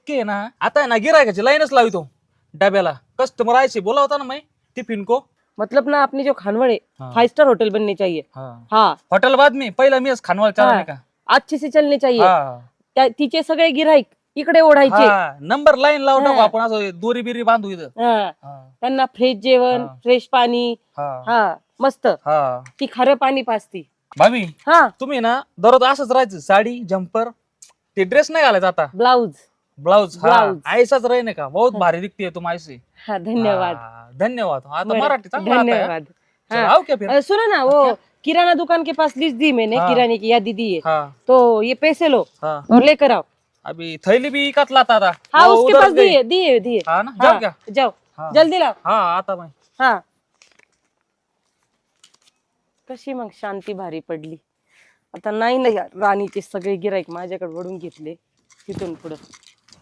इतके आहे ना, आता आहे ना गिरायकाची लाईनच लावितो डब्याला. कस्टमर आयसे बोला होता ना मैं टिफिन को. मतलब ना अपनी जो खानवड़ है हाँ। 5 स्टार होटल बननी चाहिए। हाँ, हाँ हॉटेल बाद में पहिला मीच खानवाल चालवणे का. अच्छे से चलने चाहिए। हा तिचे सगळे गिराईक इकडे ओढायचे। हा, नंबर लाईन लावू टाकू हा. आपण, असं दोरी बिरी बांधू इथं. हा. हा त्यांना फ्रेश जेवण, हा. फ्रेश पाणी, हा हा मस्त हा. ती खरं पाणी पाजती। भाभी हा तुम्ही ना दररोज असंच राहायचं, साडी जम्पर, ते ड्रेस नाही घालायचा आता, ब्लाउज। ब्लाउज. हा ब्लाउज. ऐसाच रही का, बहुत भारी दिखती है तुम ऐसी. हाँ धन्यवाद। हाँ, धन्यवाद. आता बरं, मराठी चांगला आता है. धन्यवाद। चलो हाँ आओ क्या फिर. सुनो ना, वो क्या? किराना दुकान के पास लिस्ट दी मैंने, हाँ। किराने की यादी दी है, हाँ तो ये पैसे लो हाँ. और लेकर आओ। अभी थैली भी इकत लाता था. हाँ वो उसके उधर पास गई. दिए दिए दिए। हाँ ना, हाँ, जाओ क्या. जाओ हाँ. जल्दी लाओ। हाँ आता मैं. हाँ कशी मग शांती भारी पडली आता. नाही ना यार, राणीचे सगळे गिराईक माझ्याकडे वळून घेतले तिथून पुढं.